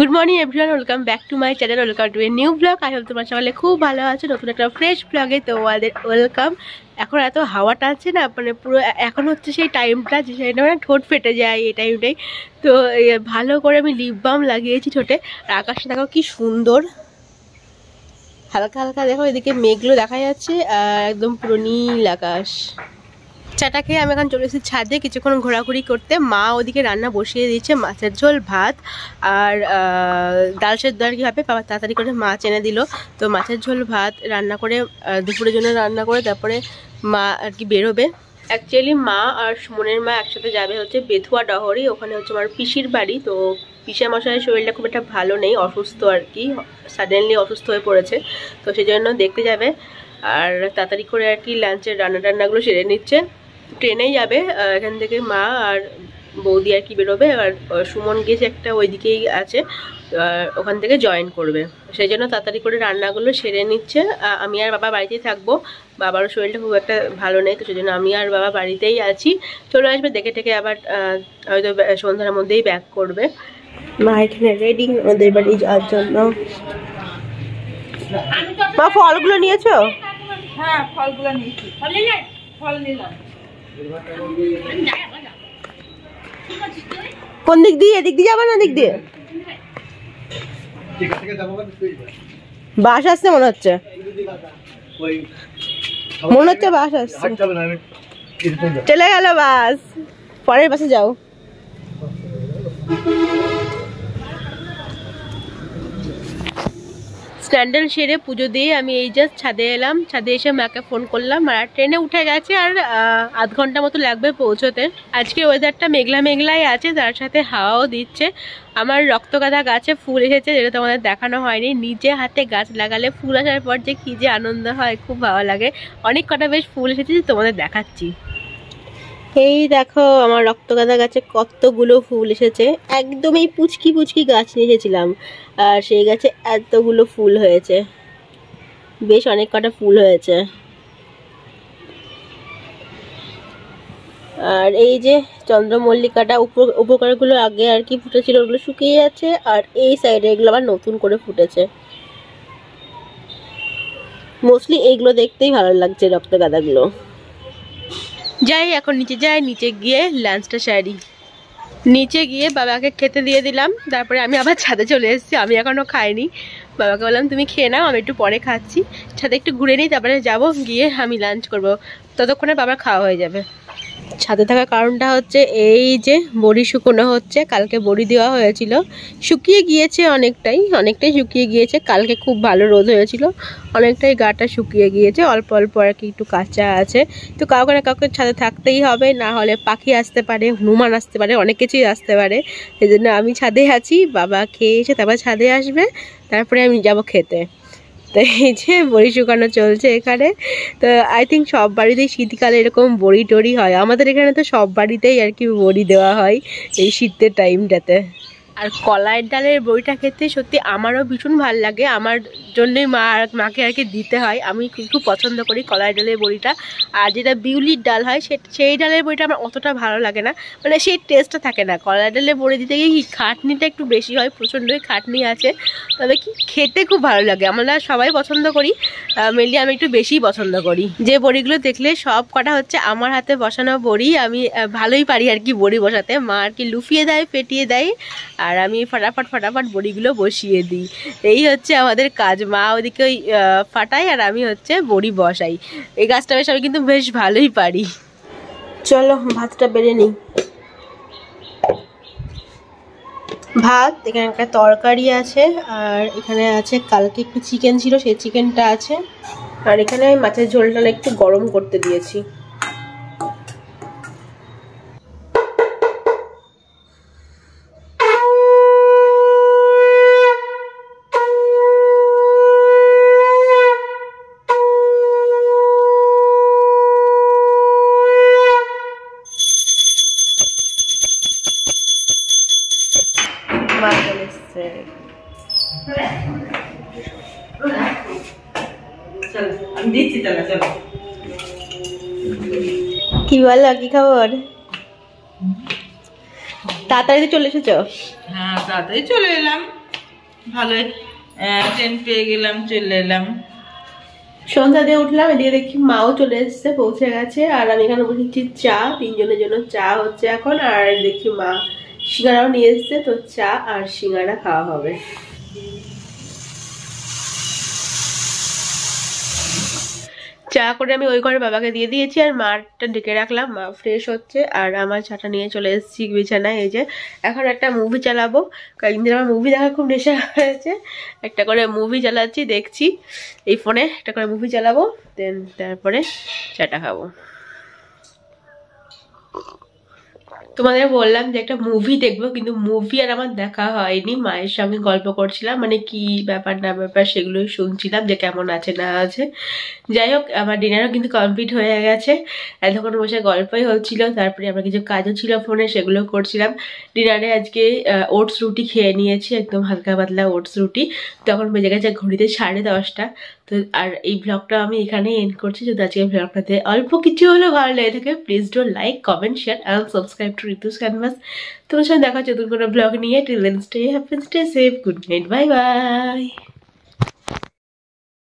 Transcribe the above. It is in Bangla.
Good morning everyone, welcome back to my channel, welcome to a new blog. I hope তোমার সকালে খুব ভালো আছে, নতুন একটা ফ্রেশ ব্লগে তোমাদের ওয়েলকাম। এখন এত হাওয়া টানছে না, মানে পুরো এখন হচ্ছে সেই টাইমটা যে সেটা মানে ঠোঁট ফেটে যায় এই টাইমটাই। তো ভালো করে আমি লিপ বাম লাগিয়েছি ঠোঁটে। আর আকাশটা দেখো কি সুন্দর, হালকা হালকা দেখো এদিকে মেঘগুলো দেখা যাচ্ছে, একদম পুরো নীল আকাশ। চাটা খেয়ে আমি এখন চলে এসেছি ছাদে কিছুক্ষণ ঘোরাঘুরি করতে। মা ওদিকে রান্না বসিয়ে দিয়েছে, মাছের ঝোল, ভাত আর ডাল সেদ্ধ আর কি হবে। বাবা তাড়াতাড়ি করে মাছ এনে দিল, তো মাছের ঝোল ভাত রান্না করে দুপুরের জন্য রান্না করে তারপরে মা আর কি বেরোবে। অ্যাকচুয়ালি মা আর সুমনের মা একসাথে যাবে হচ্ছে বেথুয়া ডহরি, ওখানে হচ্ছে আমার পিসির বাড়ি। তো পিসা মশাইয়ের শরীরটা খুব একটা ভালো নেই, অসুস্থ আর কি, সাডেনলি অসুস্থ হয়ে পড়েছে, তো সেই জন্য দেখতে যাবে। আর তাড়াতাড়ি করে আর কি লাঞ্চের রান্নাগুলো সেরে নিচ্ছে। ট্রেনেই যাবে, এখান থেকে মা আর বৌদি আর কি বেরোবে। আর সুমন গেছে একটা ওইদিকেই আছে, ওখান থেকে জয়েন করবে, সেই জন্য তাড়াতাড়ি করে রান্নাগুলো সেরে নিচ্ছে। আমি আর বাবা বাড়িতেই থাকবো, বাবারও শরীরটা খুব একটা ভালো নেই, তো সেই জন্য আমি আর বাবা বাড়িতেই আছি। চলে আসবে দেখে টেকে, আবার হয়তো সন্ধ্যার মধ্যেই ব্যাক করবে। মা এখানে রেডি ওদের বাড়ি যাওয়ার জন্য। মা ফলগুলো নিয়েছো? হ্যাঁ, ফলগুলো নিয়েছি। ফল নিলাম। কোন দিক দিয়ে? এদিক দিয়ে যাবো না দিক দিয়ে? বাস আসছে মনে হচ্ছে, বাস আসছে। চলে গেল বাস, পরের বাসে যাও। স্ট্যান্ডেল সেরে পুজো দিয়ে আমি এই জাস্ট ছাদে এলাম। ছাদে এসে মাকে ফোন করলাম, আর ট্রেনে উঠে গেছে, আর আধ ঘন্টা মতো লাগবে পৌঁছতে। আজকে ওয়েদারটা মেঘলা মেঘলাই আছে, তার সাথে হাওয়াও দিচ্ছে। আমার রক্তগাঁদা গাছে ফুল এসেছে, যেটা তোমাদের দেখানো হয়নি। নিজে হাতে গাছ লাগালে ফুল আসার পর যে কি যে আনন্দ হয়, খুব ভালো লাগে। অনেক কটা বেশ ফুল এসেছে, তোমাদের দেখাচ্ছি। এই দেখো আমার রক্তগাঁদা গাছে কতগুলো ফুল এসেছে, একদম এই পুচকি পুচকি গাছ নিয়ে এসেছিলাম, আর সেই গাছে এতগুলো ফুল হয়েছে, বেশ অনেক কটা ফুল হয়েছে। আর এই যে চন্দ্রমল্লিকাটা উপকারগুলো আগে আর কি ফুটেছিল, ওগুলো শুকিয়ে যাচ্ছে, আর এই সাইডে এগুলো আবার নতুন করে ফুটেছে। মোস্টলি এইগুলো দেখতেই ভালো লাগছে, রক্তগাঁদাগুলো। যাই এখন নিচে যাই, নিচে গিয়ে লাঞ্চটা সারি। নিচে গিয়ে বাবাকে খেতে দিয়ে দিলাম, তারপরে আমি আবার ছাদে চলে এসেছি। আমি এখনও খাইনি, বাবাকে বললাম তুমি খেয়ে নাও, আমি একটু পরে খাচ্ছি। ছাদে একটু ঘুরে নিই, তারপরে যাব, গিয়ে আমি লাঞ্চ করব, ততক্ষণে বাবার খাওয়া হয়ে যাবে। ছাদে থাকার কারণটা হচ্ছে এই যে বড়ি শুকনো হচ্ছে, কালকে বড়ি দেওয়া হয়েছিল, শুকিয়ে গিয়েছে অনেকটাই শুকিয়ে গিয়েছে। কালকে খুব ভালো রোদ হয়েছিল, অনেকটাই গাটা শুকিয়ে গিয়েছে, অল্প অল্প আর কি একটু কাঁচা আছে। তো কাউকে না কাউকে ছাদে থাকতেই হবে, না হলে পাখি আসতে পারে, হনুমান আসতে পারে, অনেক কিছুই আসতে পারে। সেই জন্য আমি ছাদে আছি, বাবা খেয়ে এসে তারপর ছাদে আসবে, তারপরে আমি যাব খেতে। তো এই যে বড়ি শুকানো চলছে এখানে। তো আই থিঙ্ক সব বাড়িতেই শীতকালে এরকম বড়ি টড়ি হয়, আমাদের এখানে তো সব বাড়িতেই আর কি বড়ি দেওয়া হয় এই শীতের টাইমটাতে। আর কলাইয়ের ডালের বড়িটা খেতে সত্যি আমারও ভীষণ ভালো লাগে, আমার জন্যই মাকে আর কি দিতে হয়। আমি খুব পছন্দ করি কলাইয়ের ডালের বড়িটা। আর যেটা বিউলির ডাল হয় সেই ডালের বড়িটা আমার অতটা ভালো লাগে না, মানে সেই টেস্টটা থাকে না। কলাইয়ের ডালের বড়ি দিতে গিয়ে কি খাটনিটা একটু বেশি হয়, প্রচণ্ডই খাটনি আছে, তবে কি খেতে খুব ভালো লাগে। আমরা সবাই পছন্দ করি, মেনলি আমি একটু বেশিই পছন্দ করি। যে বড়িগুলো দেখলে সব কটা হচ্ছে আমার হাতে বসানো বড়ি, আমি ভালোই পারি আর কি বড়ি বসাতে। মা আর কি লুফিয়ে দেয়, ফেটিয়ে দেয়, আর আমি ফটাফট বড়িগুলো বসিয়ে দিই। এই হচ্ছে আমাদের কাজ। মা ওদিকে ওই ফাটাই, আর আমি হচ্ছে বড়ি বসাই। এই কাজটা বেশ আমি কিন্তু বেশ ভালোই পারি। চলো ভাতটা বেড়ে নিই। ভাত, এখানে একটা তরকারি আছে, আর এখানে আছে কালকে একটু চিকেন ছিল, সেই চিকেনটা আছে, আর এখানে আমি মাছের ঝোলটা একটু গরম করতে দিয়েছি। কি বলো, কি খবর? তাড়াতাড়ি চলে এসেছো? হ্যাঁ, তাড়াতাড়ি চলে এলাম। ভালোই ট্রেন পেয়ে গেলাম, চলে এলাম। সন্ধ্যা দিয়ে উঠলাম, এদিকে দেখি মাও চলে এসেছে, পৌঁছে গেছে। আর আমি এখানে বসেছি চা, 3 জনের জন্য চা হচ্ছে এখন। আর দেখি মা সিঙ্গারাও নিয়ে এসেছে, তো চা আর সিঙ্গারা খাওয়া হবে। চা করে আমি ওই ঘরে বাবাকে দিয়ে দিয়েছি, আর মাটা ডেকে রাখলাম, মা ফ্রেশ হচ্ছে। আর আমার চাটা নিয়ে চলে এসেছি বিছানায়। এই যে এখন একটা মুভি চালাবো, কয়েকদিন ধরে আমার মুভি দেখা খুব নেশা হয়েছে। একটা করে মুভি চালাচ্ছি, দেখছি এই ফোনে, একটা করে মুভি চালাবো, দেন তারপরে চাটা খাবো। তোমাদের বললাম যে একটা মুভি দেখবো, কিন্তু মুভি আর আমার দেখা হয়নি। মায়ের সঙ্গে গল্প করছিলাম, মানে কি ব্যাপার না ব্যাপার সেগুলোই শুনছিলাম, যে কেমন আছে না আছে। যাই হোক, আমার ডিনারও কিন্তু কমপ্লিট হয়ে গেছে। এতক্ষণ বসে গল্পই হচ্ছিল, তারপরে আমার কিছু কাজও ছিল ফোনে, সেগুলো করছিলাম। ডিনারে আজকে ওটস রুটি খেয়ে নিয়েছি, একদম হালকা পাতলা ওটস রুটি। তখন বেজে গেছে ঘড়িতে 10:30। তো আর এই ব্লগটা আমি এখানেই এন্ড করছি। যদি আজকে ব্লগটাতে অল্প কিছু হলেও ভালো লেগে থাকে, please do like, comment, share and subscribe to Ritu's canvas. তোমার সঙ্গে দেখা হচ্ছে নতুন কোনো ব্লগ নিয়ে। Till then stay happy, stay safe, good night, bye by.